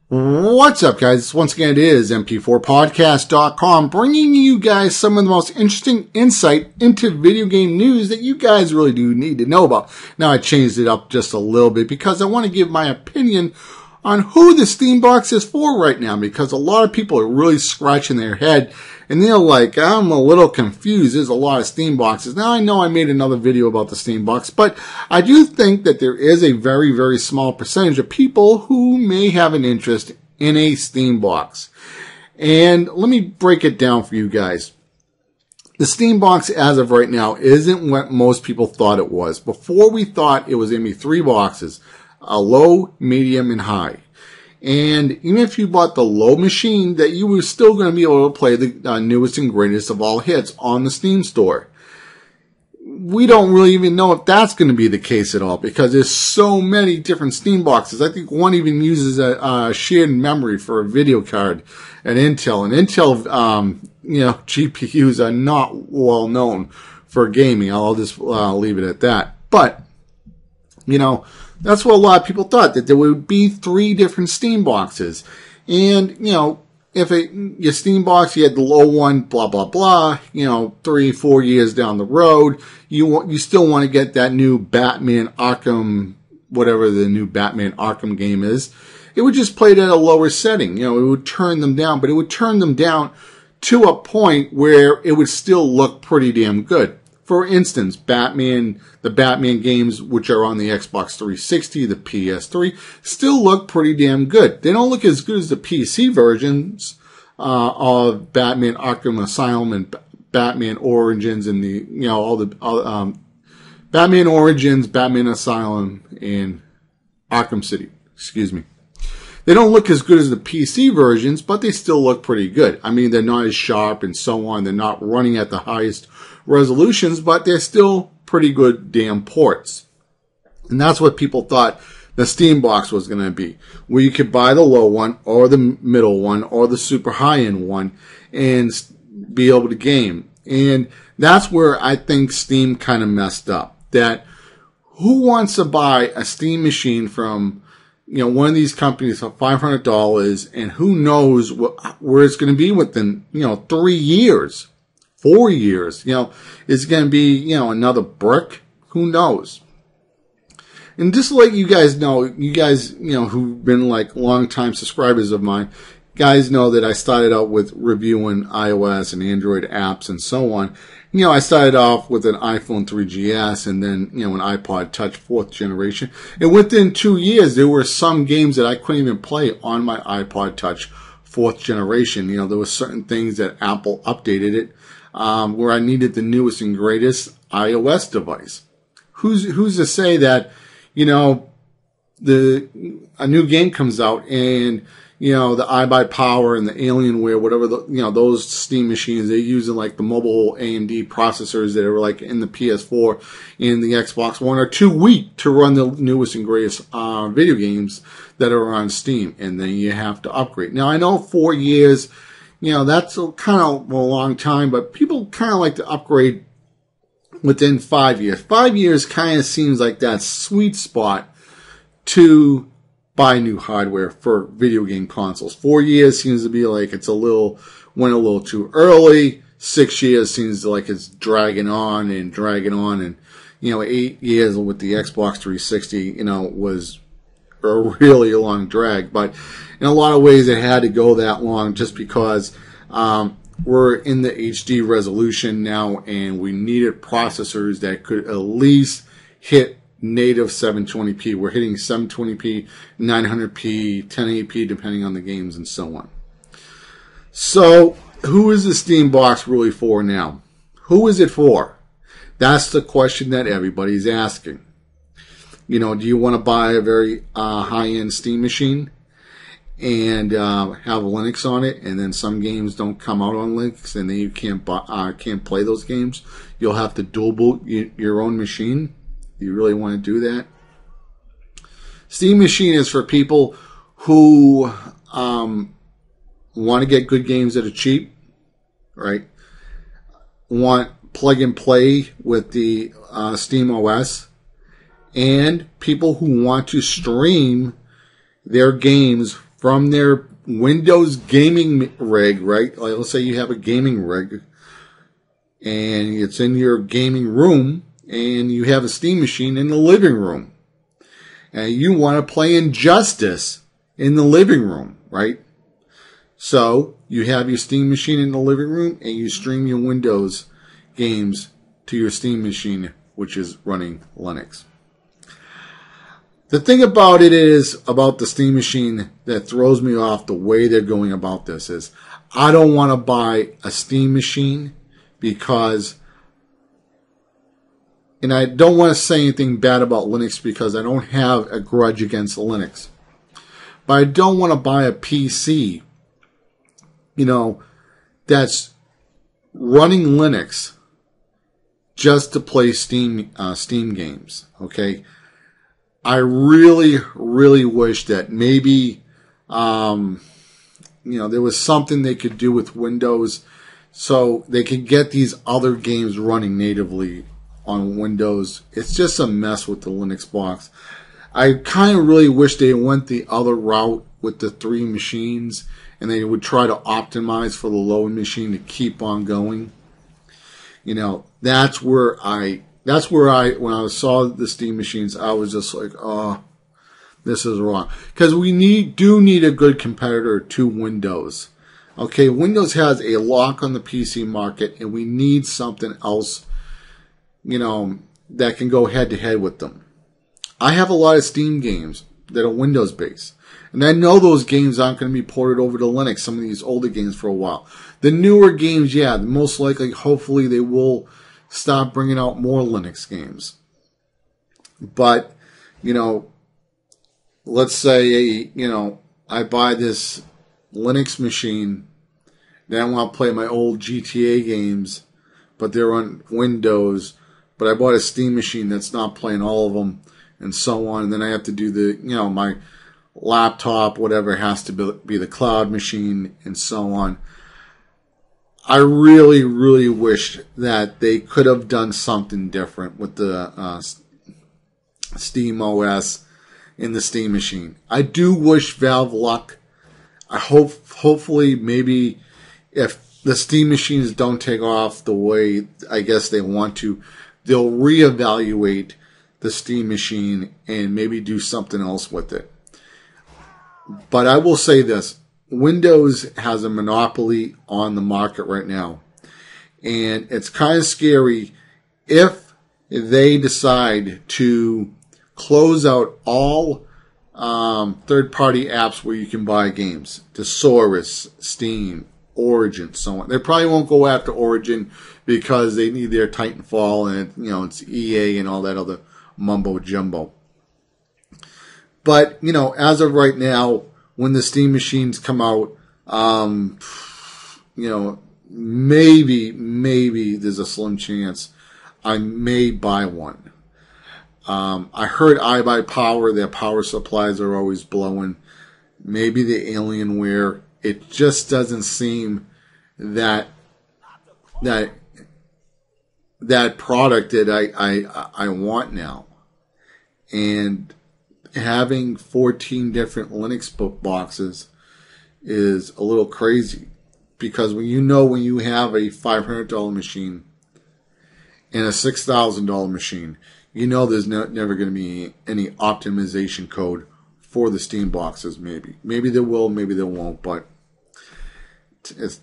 What's up, guys? Once again, it is MP4Podcast.com bringing you guys some of the most interesting insight into video game news that you guys really do need to know about. Now, I changed it up just a little bit because I want to give my opinion on who the Steam Box is for right now, because a lot of people are really scratching their head and they're like, I'm a little confused. There's a lot of Steam Boxes. Now, I know I made another video about the Steam Box, but I do think that there is a very, very small percentage of people who may have an interest in a Steam Box. And let me break it down for you guys. The Steam Box, as of right now, isn't what most people thought it was. Before, we thought it was going to be 3 boxes. A low, medium, and high. And even if you bought the low machine, that you were still going to be able to play the newest and greatest of all hits on the Steam store. We don't really even know if that's going to be the case at all, because there's so many different Steam Boxes. I think one even uses a shared memory for a video card at Intel. And Intel, GPUs are not well known for gaming. I'll just leave it at that. But, that's what a lot of people thought, that there would be 3 different Steam Boxes. And, if your Steam Box, you had the low one, blah, blah, blah, 3-4 years down the road, you still want to get that new Batman Arkham, whatever the new Batman Arkham game is, it would just play it at a lower setting. It would turn them down, but it would turn them down to a point where it would still look pretty damn good. For instance, the Batman games, which are on the Xbox 360, the PS3, still look pretty damn good. They don't look as good as the PC versions of Batman Arkham Asylum and Batman Origins and Batman Origins, Batman Asylum, and Arkham City. Excuse me. They don't look as good as the PC versions, but they still look pretty good. I mean, they're not as sharp and so on. They're not running at the highest resolutions, but they're still pretty good damn ports. And that's what people thought the Steam Box was going to be, where you could buy the low one or the middle one or the super high-end one and be able to game. And that's where I think Steam kind of messed up. That who wants to buy a Steam machine from one of these companies for $500, and who knows where it's going to be within, 3 years, 4 years, is it going to be, another brick? Who knows? And just to let you guys know, who've been like long-time subscribers of mine, guys know that I started out with reviewing iOS and Android apps and so on. I started off with an iPhone 3GS and then, an iPod Touch 4th generation. And within 2 years, there were some games that I couldn't even play on my iPod Touch 4th generation. There were certain things that Apple updated it, where I needed the newest and greatest iOS device. Who's to say that, a new game comes out and, the iBuyPower and the Alienware, whatever, those Steam machines, they're using like the mobile AMD processors that are like in the PS4 and the Xbox One are too weak to run the newest and greatest video games that are on Steam. And then you have to upgrade. Now, I know 4 years, that's kind of a long time, but people kind of like to upgrade within 5 years. 5 years kind of seems like that sweet spot to buy new hardware for video game consoles. 4 years seems to be like went a little too early. 6 years seems like it's dragging on. And 8 years with the Xbox 360, was a really long drag. But in a lot of ways, it had to go that long just because we're in the HD resolution now, and we needed processors that could at least hit native 720p. We're hitting 720p, 900p, 1080p, depending on the games and so on. So, who is the Steam Box really for now? Who is it for? That's the question that everybody's asking. Do you want to buy a very high-end Steam machine and have Linux on it, and then some games don't come out on Linux, and then you can't play those games? You'll have to dual boot your own machine. Do you really want to do that? Steam Machine is for people who want to get good games that are cheap, right? Want plug and play with the Steam OS, and people who want to stream their games from their Windows gaming rig, right? Like, let's say you have a gaming rig and it's in your gaming room and you have a Steam machine in the living room and you want to play Injustice in the living room, right? So you have your Steam machine in the living room and you stream your Windows games to your Steam machine, which is running Linux. The thing about it is, about the Steam machine that throws me off the way they're going about this is, I don't want to buy a Steam machine because, and I don't want to say anything bad about Linux because I don't have a grudge against Linux, but I don't want to buy a PC, that's running Linux just to play Steam games, okay? I really, really wish that maybe, there was something they could do with Windows so they could get these other games running natively on Windows. It's just a mess with the Linux box. I kind of really wish they went the other route with the 3 machines and they would try to optimize for the low machine to keep on going. That's where when I saw the Steam machines, I was just like, oh, this is wrong. Because we do need a good competitor to Windows. Okay, Windows has a lock on the PC market, and we need something else, that can go head to head with them. I have a lot of Steam games that are Windows based. And I know those games aren't going to be ported over to Linux, some of these older games for a while. The newer games, yeah, most likely, hopefully, they will stop bringing out more Linux games. But, let's say, I buy this Linux machine, then I want to play my old GTA games, but they're on Windows, but I bought a Steam machine that's not playing all of them, and so on, and then I have to do my laptop, whatever, has to be the cloud machine, and so on. I really, really wish that they could have done something different with the Steam OS in the Steam machine. I do wish Valve luck. I hopefully, maybe if the Steam machines don't take off the way I guess they want to, they'll reevaluate the Steam machine and maybe do something else with it. But I will say this. Windows has a monopoly on the market right now. And it's kind of scary if they decide to close out all third-party apps where you can buy games. Thesaurus, Steam, Origin, so on. They probably won't go after Origin because they need their Titanfall and it's EA and all that other mumbo-jumbo. But, as of right now, when the Steam machines come out, maybe there's a slim chance I may buy one. I heard iBuyPower, their power supplies are always blowing. Maybe the Alienware. It just doesn't seem that product that I want now. And having 14 different Linux boxes is a little crazy, because when you have a $500 machine and a $6,000 machine, there's never going to be any optimization code for the Steam boxes. Maybe there will, maybe there won't, but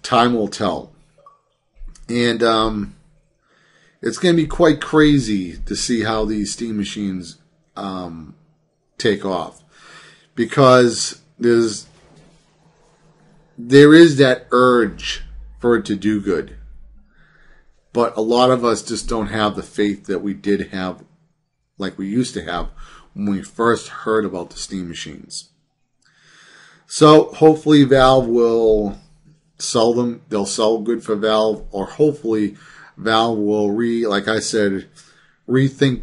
time will tell. And it's going to be quite crazy to see how these Steam machines take off, because there is that urge for it to do good, but a lot of us just don't have the faith that we did have, like we used to have when we first heard about the Steam machines. So hopefully Valve will sell them. They'll sell good for Valve, or hopefully Valve will rethink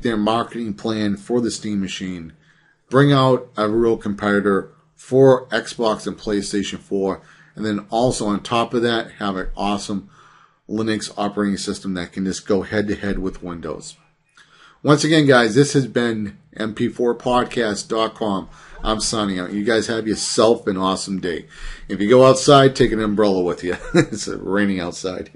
their marketing plan for the Steam machine, bring out a real competitor for Xbox and PlayStation 4, and then also on top of that, have an awesome Linux operating system that can just go head to head with Windows. Once again, guys, this has been mp4podcast.com. I'm signing out. You guys have yourself an awesome day. If you go outside, take an umbrella with you. It's raining outside.